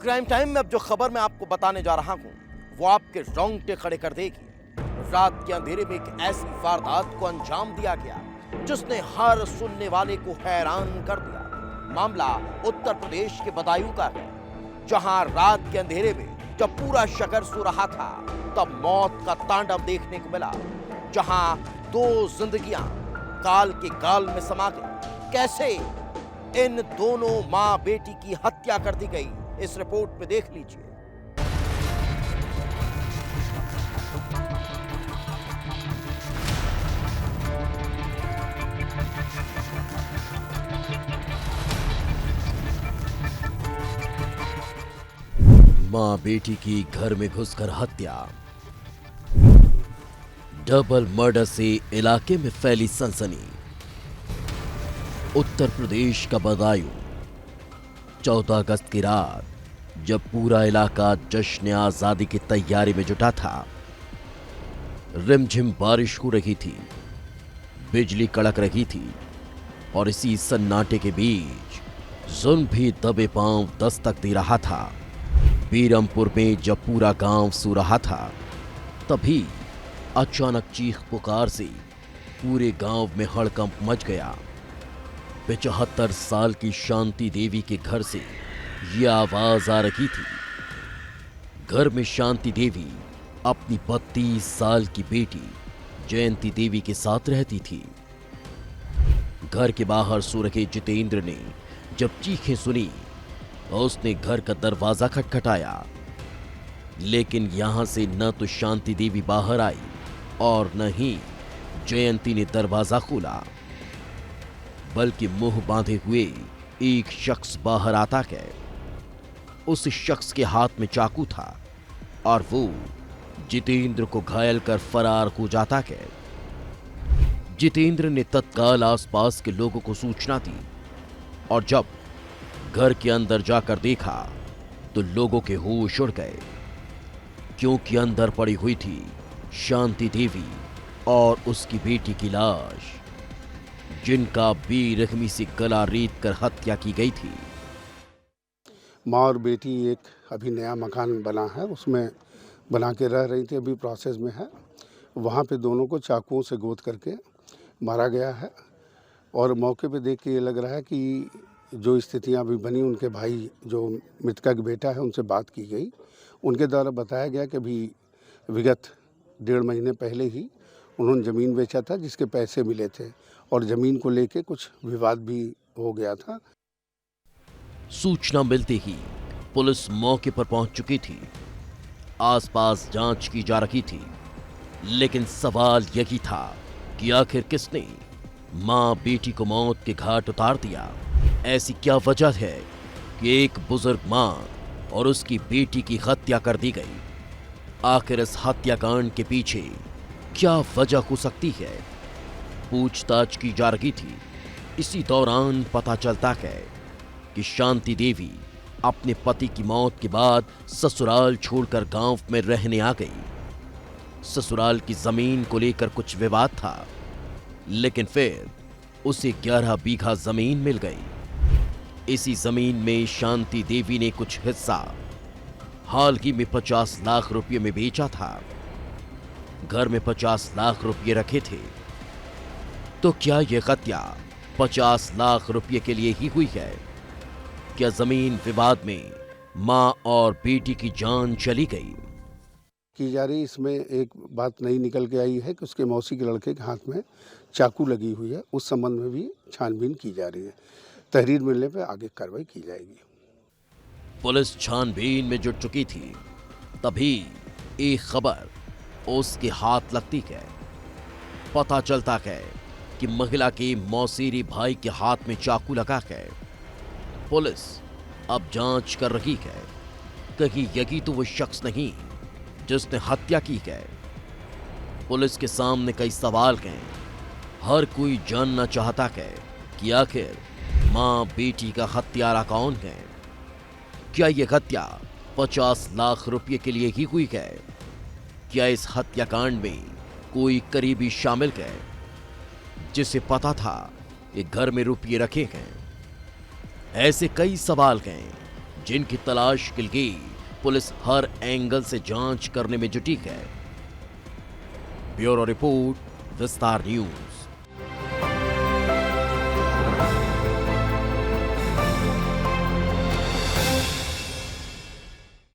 Crime time में अब जो खबर मैं आपको बताने जा रहा हूं वो आपके रोंगटे खड़े कर देगी। रात के अंधेरे में एक ऐसी वारदात को अंजाम दिया गया जिसने हर सुनने वाले को हैरान कर दिया। मामला उत्तर प्रदेश के बदायूं का है, जहां रात के अंधेरे में जब पूरा शहर सो रहा था तब मौत का तांडव देखने को मिला। जहां दो जिंदगियां काल के गाल में समा गई। कैसे इन दोनों मां बेटी की हत्या कर दी गई, इस रिपोर्ट में देख लीजिए। मां बेटी की घर में घुसकर हत्या। डबल मर्डर से इलाके में फैली सनसनी। उत्तर प्रदेश का बदायूं, 14 अगस्त की रात जब पूरा इलाका जश्न आजादी की तैयारी में जुटा था। रिमझिम बारिश हो रही थी, बिजली कड़क रही थी और इसी सन्नाटे के बीच जुल्म भी दबे पांव दस्तक दे रहा था। बीरमपुर में जब पूरा गांव सो रहा था तभी अचानक चीख पुकार से पूरे गांव में हड़कंप मच गया। 75 साल की शांति देवी के घर से यह आवाज आ रही थी। घर में शांति देवी अपनी 32 साल की बेटी जयंती देवी के साथ रहती थी। घर के बाहर सो रहे जितेंद्र ने जब चीखें सुनी उसने घर का दरवाजा खटखटाया, लेकिन यहां से न तो शांति देवी बाहर आई और न ही जयंती ने दरवाजा खोला, बल्कि मुंह बांधे हुए एक शख्स बाहर आता है। उस शख्स के हाथ में चाकू था और वो जितेंद्र को घायल कर फरार हो जाता है। जितेंद्र ने तत्काल आसपास के लोगों को सूचना दी और जब घर के अंदर जाकर देखा तो लोगों के होश उड़ गए, क्योंकि अंदर पड़ी हुई थी शांति देवी और उसकी बेटी की लाश, जिनका बेरहमी से गला रेत कर हत्या की गई थी। माँ और बेटी एक अभी नया मकान बना है, उसमें बना के रह रही थी, अभी प्रोसेस में है। वहाँ पे दोनों को चाकुओं से गोद करके मारा गया है और मौके पे देख के ये लग रहा है कि जो स्थितियाँ अभी बनी, उनके भाई जो मृतका का बेटा है उनसे बात की गई। उनके द्वारा बताया गया कि अभी विगत 1.5 महीने पहले ही उन्होंने ज़मीन बेचा था जिसके पैसे मिले थे और ज़मीन को लेके कुछ विवाद भी हो गया था। सूचना मिलते ही पुलिस मौके पर पहुंच चुकी थी। आसपास जांच की जा रही थी, लेकिन सवाल यही था कि आखिर किसने मां बेटी को मौत के घाट उतार दिया। ऐसी क्या वजह है कि एक बुजुर्ग मां और उसकी बेटी की हत्या कर दी गई? आखिर इस हत्याकांड के पीछे क्या वजह हो सकती है? पूछताछ की जा रही थी। इसी दौरान पता चलता है कि शांति देवी अपने पति की मौत के बाद ससुराल छोड़कर गांव में रहने आ गई। ससुराल की जमीन को लेकर कुछ विवाद था, लेकिन फिर उसे 11 बीघा जमीन मिल गई। इसी जमीन में शांति देवी ने कुछ हिस्सा हाल ही में 50 लाख रुपये में बेचा था। घर में 50 लाख रुपये रखे थे। तो क्या यह हत्या 50 लाख रुपये के लिए ही हुई है? क्या जमीन विवाद में मां और बेटी की जान चली गई? की जा रही इसमें एक बात नई निकल के आई है कि उसके मौसी के लड़के के हाथ में चाकू लगी हुई है। उस संबंध में भी छानबीन की जा रही है। तहरीर मिलने पर आगे कार्रवाई की जाएगी। पुलिस छानबीन में जुट चुकी थी, तभी एक खबर उसके हाथ लगती है। पता चलता है कि महिला के मौसेरी भाई के हाथ में चाकू लगा है। पुलिस अब जांच कर रही है, कहीं यही तो वो शख्स नहीं जिसने हत्या की है। पुलिस के सामने कई सवाल हैं। हर कोई जानना चाहता है कि आखिर मां बेटी का हत्यारा कौन है? क्या यह हत्या 50 लाख रुपये के लिए ही हुई है? क्या इस हत्याकांड में कोई करीबी शामिल है जिसे पता था कि घर में रुपये रखे हैं? ऐसे कई सवाल हैं जिनकी तलाश के लिए पुलिस हर एंगल से जांच करने में जुटी है। ब्यूरो रिपोर्ट, विस्तार न्यूज।